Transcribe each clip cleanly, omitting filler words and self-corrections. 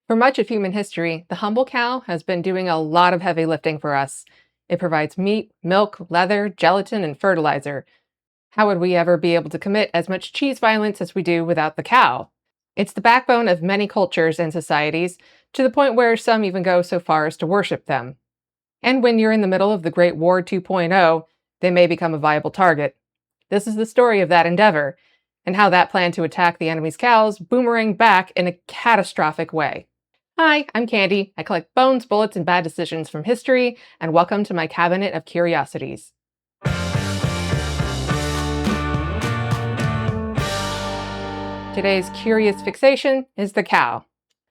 For much of human history, the humble cow has been doing a lot of heavy lifting for us. It provides meat, milk, leather, gelatin, and fertilizer. How would we ever be able to commit as much cheese violence as we do without the cow? It's the backbone of many cultures and societies, to the point where some even go so far as to worship them. And when you're in the middle of the Great War 2.0, they may become a viable target. This is the story of that endeavor, and how that plan to attack the enemy's cows boomeranged back in a catastrophic way. Hi, I'm Candi. I collect bones, bullets, and bad decisions from history, and welcome to my Cabinet of Curiosities. Today's curious fixation is the cow.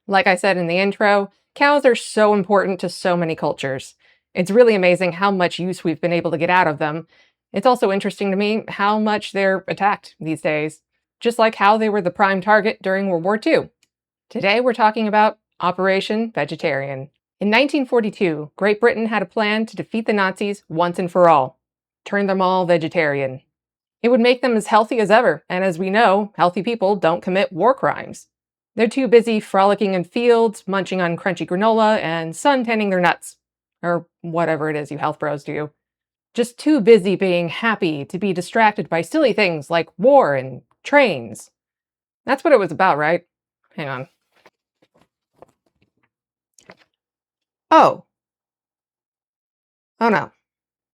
Like I said in the intro, cows are so important to so many cultures. It's really amazing how much use we've been able to get out of them. It's also interesting to me how much they're attacked these days, just like how they were the prime target during World War II. Today we're talking about Operation Vegetarian. In 1942, Great Britain had a plan to defeat the Nazis once and for all. Turn them all vegetarian. It would make them as healthy as ever, and as we know, healthy people don't commit war crimes. They're too busy frolicking in fields, munching on crunchy granola, and suntanning their nuts. Or whatever it is you health bros do. Just too busy being happy to be distracted by silly things like war and trains. That's what it was about, right? Hang on. Oh no.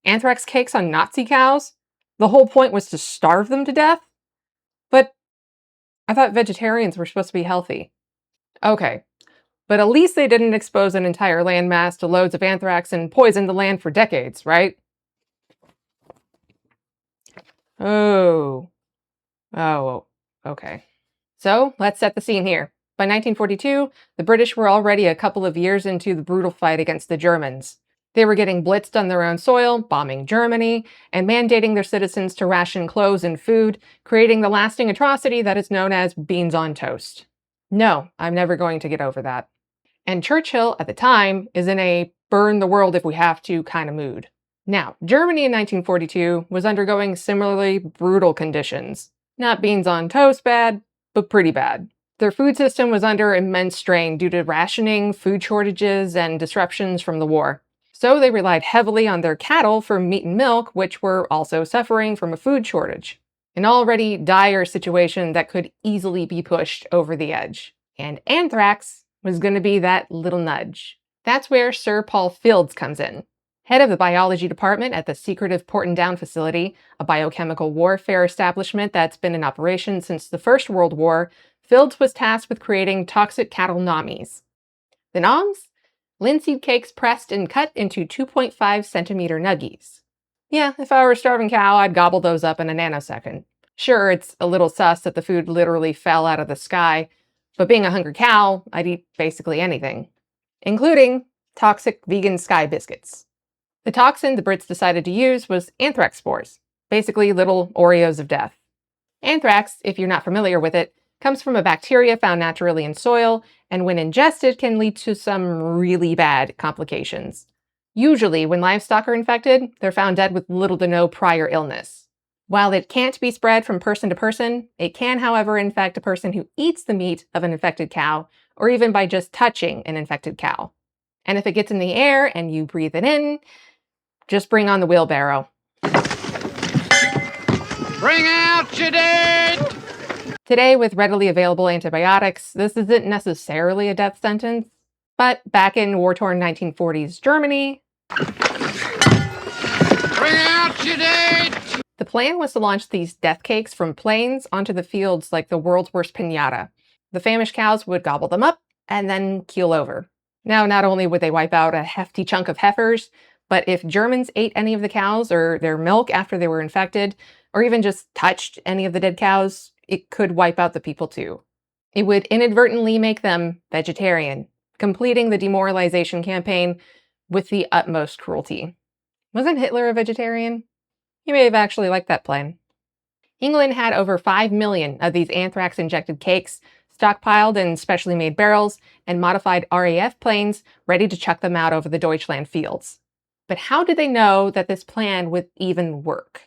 Anthrax cakes on Nazi cows? The whole point was to starve them to death? But I thought vegetarians were supposed to be healthy. Okay, but at least they didn't expose an entire landmass to loads of anthrax and poison the land for decades, right? Oh, okay. So let's set the scene here. By 1942, the British were already a couple of years into the brutal fight against the Germans. They were getting blitzed on their own soil, bombing Germany, and mandating their citizens to ration clothes and food, creating the lasting atrocity that is known as beans on toast. No, I'm never going to get over that. And Churchill, at the time, is in a burn the world if we have to kind of mood. Now, Germany in 1942 was undergoing similarly brutal conditions. Not beans on toast bad, but pretty bad. Their food system was under immense strain due to rationing, food shortages, and disruptions from the war. So they relied heavily on their cattle for meat and milk, which were also suffering from a food shortage. An already dire situation that could easily be pushed over the edge. And anthrax was going to be that little nudge. That's where Sir Paul Fields comes in. Head of the biology department at the secretive Porton Down facility, a biochemical warfare establishment that's been in operation since the First World War, Fields was tasked with creating toxic cattle nommies. The noms? Linseed cakes pressed and cut into 2.5 centimeter nuggies. Yeah, if I were a starving cow, I'd gobble those up in a nanosecond. Sure, it's a little sus that the food literally fell out of the sky, but being a hungry cow, I'd eat basically anything, including toxic vegan sky biscuits. The toxin the Brits decided to use was anthrax spores, basically little Oreos of death. Anthrax, if you're not familiar with it, comes from a bacteria found naturally in soil, and when ingested can lead to some really bad complications. Usually, when livestock are infected, they're found dead with little to no prior illness. While it can't be spread from person to person, it can, however, infect a person who eats the meat of an infected cow, or even by just touching an infected cow. And if it gets in the air and you breathe it in, just bring on the wheelbarrow. Bring out your dead! Today, with readily available antibiotics, this isn't necessarily a death sentence. But back in war-torn 1940s Germany, bring out your dead! The plan was to launch these death cakes from planes onto the fields like the world's worst piñata. The famished cows would gobble them up and then keel over. Now, not only would they wipe out a hefty chunk of heifers, but if Germans ate any of the cows or their milk after they were infected, or even just touched any of the dead cows, it could wipe out the people too. It would inadvertently make them vegetarian, completing the demoralization campaign with the utmost cruelty. Wasn't Hitler a vegetarian? He may have actually liked that plan. England had over 5 million of these anthrax-injected cakes stockpiled in specially made barrels and modified RAF planes ready to chuck them out over the Deutschland fields. But how did they know that this plan would even work?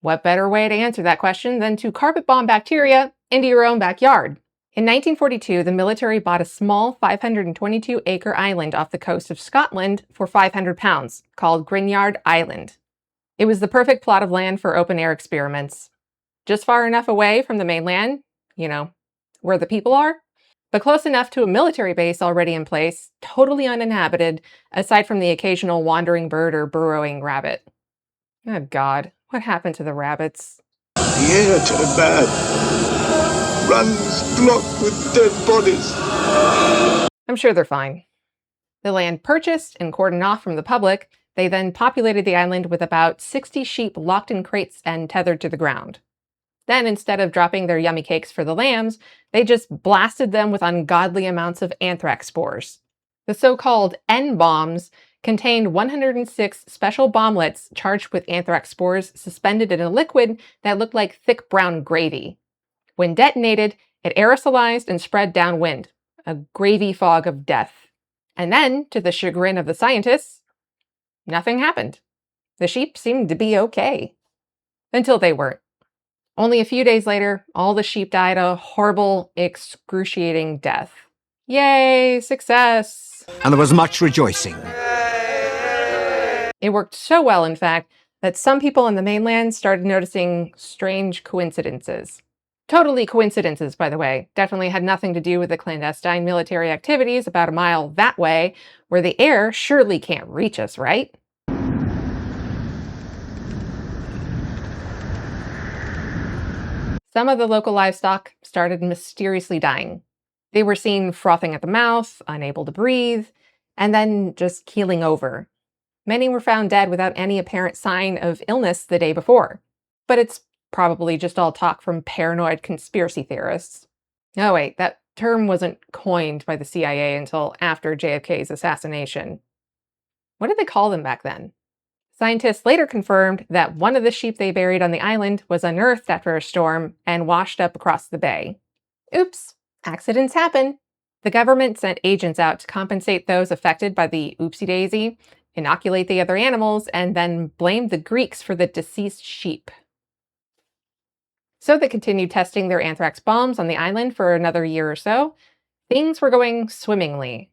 What better way to answer that question than to carpet bomb bacteria into your own backyard? In 1942, the military bought a small 522-acre island off the coast of Scotland for £500, called Gruinard Island. It was the perfect plot of land for open-air experiments. Just far enough away from the mainland, where the people are, but close enough to a military base already in place, totally uninhabited, aside from the occasional wandering bird or burrowing rabbit. Oh God, what happened to the rabbits? The air turned bad. Runs blocked with dead bodies. I'm sure they're fine. The land purchased and cordoned off from the public, they then populated the island with about 60 sheep locked in crates and tethered to the ground. Then, instead of dropping their yummy cakes for the lambs, they just blasted them with ungodly amounts of anthrax spores. The so-called N-bombs contained 106 special bomblets charged with anthrax spores suspended in a liquid that looked like thick brown gravy. When detonated, it aerosolized and spread downwind, a gravy fog of death. And then, to the chagrin of the scientists, nothing happened. The sheep seemed to be okay. Until they weren't. Only a few days later, all the sheep died a horrible, excruciating death. Yay, success! And there was much rejoicing. It worked so well, in fact, that some people on the mainland started noticing strange coincidences. Totally coincidences, by the way. Definitely had nothing to do with the clandestine military activities about a mile that way, where the air surely can't reach us, right? Some of the local livestock started mysteriously dying. They were seen frothing at the mouth, unable to breathe, and then just keeling over. Many were found dead without any apparent sign of illness the day before. But it's probably just all talk from paranoid conspiracy theorists. Oh wait, that term wasn't coined by the CIA until after JFK's assassination. What did they call them back then? Scientists later confirmed that one of the sheep they buried on the island was unearthed after a storm and washed up across the bay. Oops, accidents happen. The government sent agents out to compensate those affected by the oopsie-daisy, inoculate the other animals, and then blamed the Greeks for the deceased sheep. So they continued testing their anthrax bombs on the island for another year or so. Things were going swimmingly.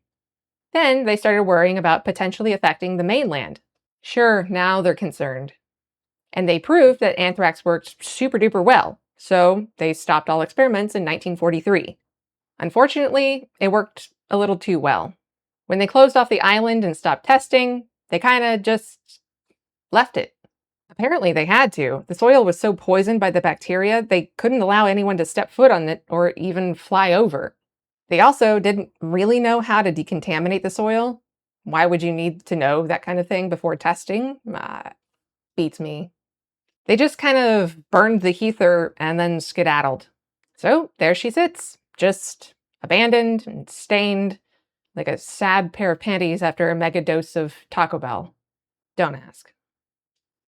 Then they started worrying about potentially affecting the mainland. Sure, now they're concerned. And they proved that anthrax worked super duper well, so they stopped all experiments in 1943. Unfortunately, it worked a little too well. When they closed off the island and stopped testing, they kind of just left it. Apparently they had to. The soil was so poisoned by the bacteria, they couldn't allow anyone to step foot on it or even fly over. They also didn't really know how to decontaminate the soil. Why would you need to know that kind of thing before testing? Beats me. They just kind of burned the ether and then skedaddled. So there she sits, just abandoned and stained, like a sad pair of panties after a mega dose of Taco Bell. Don't ask.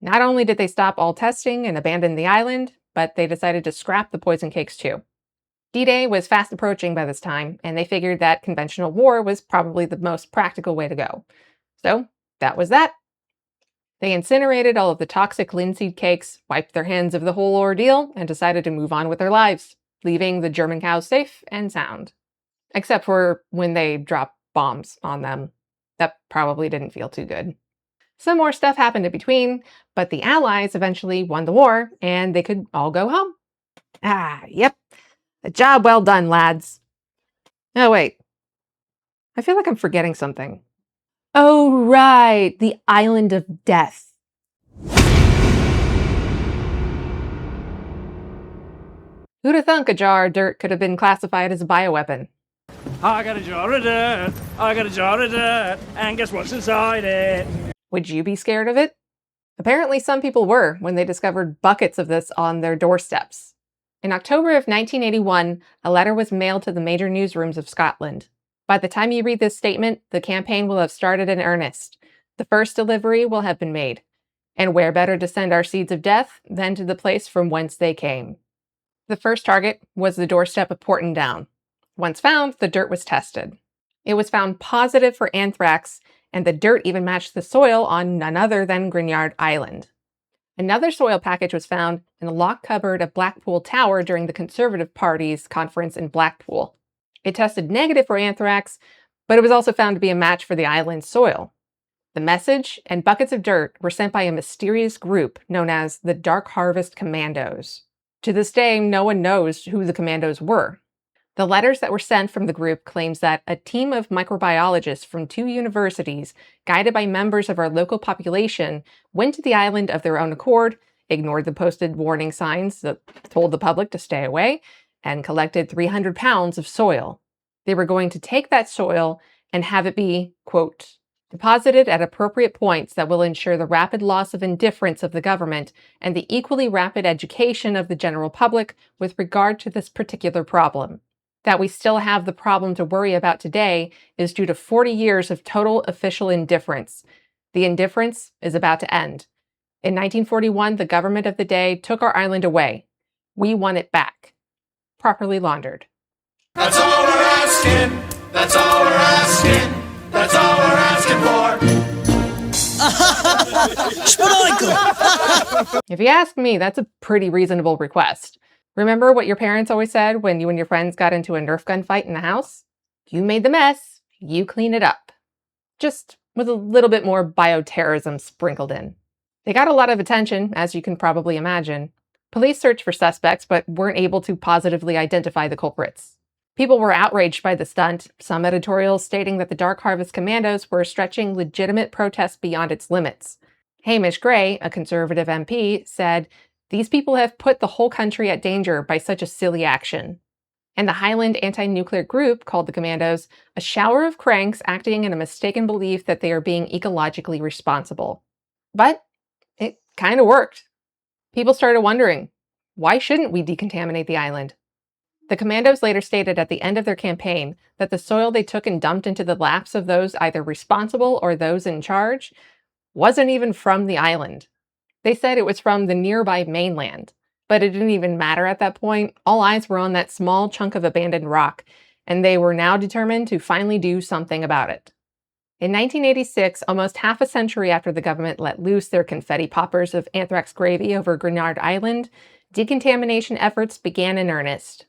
Not only did they stop all testing and abandon the island, but they decided to scrap the poison cakes too. D-Day was fast approaching by this time, and they figured that conventional war was probably the most practical way to go. So that was that. They incinerated all of the toxic linseed cakes, wiped their hands of the whole ordeal, and decided to move on with their lives, leaving the German cows safe and sound. Except for when they dropped bombs on them. That probably didn't feel too good. Some more stuff happened in between, but the Allies eventually won the war, and they could all go home. Yep. A job well done, lads. Oh, wait. I feel like I'm forgetting something. Oh, right. The Island of Death. Who'd have thunk a jar of dirt could have been classified as a bioweapon? I got a jar of dirt, I got a jar of dirt, and guess what's inside it? Would you be scared of it? Apparently some people were when they discovered buckets of this on their doorsteps. In October of 1981, a letter was mailed to the major newsrooms of Scotland. By the time you read this statement, the campaign will have started in earnest. The first delivery will have been made. And where better to send our seeds of death than to the place from whence they came? The first target was the doorstep of Porton Down. Once found, the dirt was tested. It was found positive for anthrax, and the dirt even matched the soil on none other than Gruinard Island. Another soil package was found in a locked cupboard of Blackpool Tower during the Conservative Party's conference in Blackpool. It tested negative for anthrax, but it was also found to be a match for the island's soil. The message and buckets of dirt were sent by a mysterious group known as the Dark Harvest Commandos. To this day, no one knows who the commandos were. The letters that were sent from the group claims that a team of microbiologists from 2 universities, guided by members of our local population, went to the island of their own accord, ignored the posted warning signs that told the public to stay away, and collected 300 pounds of soil. They were going to take that soil and have it be, quote, deposited at appropriate points that will ensure the rapid loss of indifference of the government and the equally rapid education of the general public with regard to this particular problem. That we still have the problem to worry about today is due to 40 years of total official indifference. The indifference is about to end. In 1941, the government of the day took our island away. We want it back. Properly laundered. That's all we're asking. That's all we're asking. That's all we're asking for. If you ask me, that's a pretty reasonable request. Remember what your parents always said when you and your friends got into a Nerf gun fight in the house? You made the mess, you clean it up. Just with a little bit more bioterrorism sprinkled in. They got a lot of attention, as you can probably imagine. Police searched for suspects, but weren't able to positively identify the culprits. People were outraged by the stunt, some editorials stating that the Dark Harvest Commandos were stretching legitimate protest beyond its limits. Hamish Gray, a Conservative MP, said, "These people have put the whole country at danger by such a silly action." And the Highland anti-nuclear group called the Commandos a shower of cranks acting in a mistaken belief that they are being ecologically responsible. But it kind of worked. People started wondering, why shouldn't we decontaminate the island? The Commandos later stated at the end of their campaign that the soil they took and dumped into the laps of those either responsible or those in charge wasn't even from the island. They said it was from the nearby mainland, but it didn't even matter at that point. All eyes were on that small chunk of abandoned rock, and they were now determined to finally do something about it. In 1986, almost half a century after the government let loose their confetti poppers of anthrax gravy over Gruinard Island, decontamination efforts began in earnest.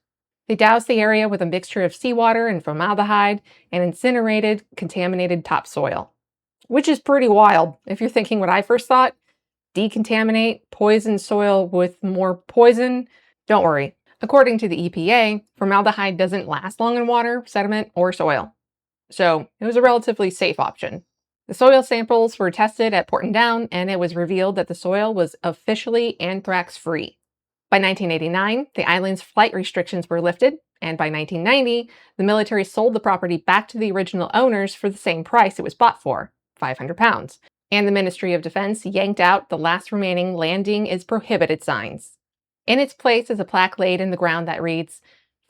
They doused the area with a mixture of seawater and formaldehyde and incinerated contaminated topsoil. Which is pretty wild, if you're thinking what I first thought. Decontaminate poison soil with more poison? Don't worry. According to the EPA, formaldehyde doesn't last long in water, sediment, or soil. So it was a relatively safe option. The soil samples were tested at Porton Down, and it was revealed that the soil was officially anthrax-free. By 1989, the island's flight restrictions were lifted, and by 1990, the military sold the property back to the original owners for the same price it was bought for, 500 pounds. And the Ministry of Defense yanked out the last remaining landing is prohibited signs. In its place is a plaque laid in the ground that reads,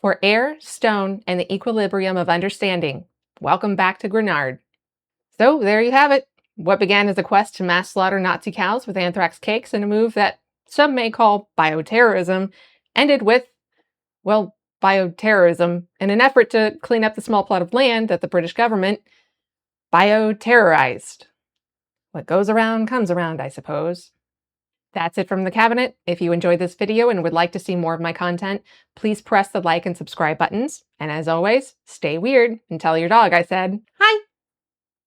"For air, stone, and the equilibrium of understanding, welcome back to Gruinard." So there you have it. What began as a quest to mass slaughter Nazi cows with anthrax cakes and a move that some may call bioterrorism, ended with, well, bioterrorism in an effort to clean up the small plot of land that the British government bioterrorized. What goes around comes around, I suppose. That's it from the Cabinet. If you enjoyed this video and would like to see more of my content, please press the like and subscribe buttons. And as always, stay weird and tell your dog I said hi.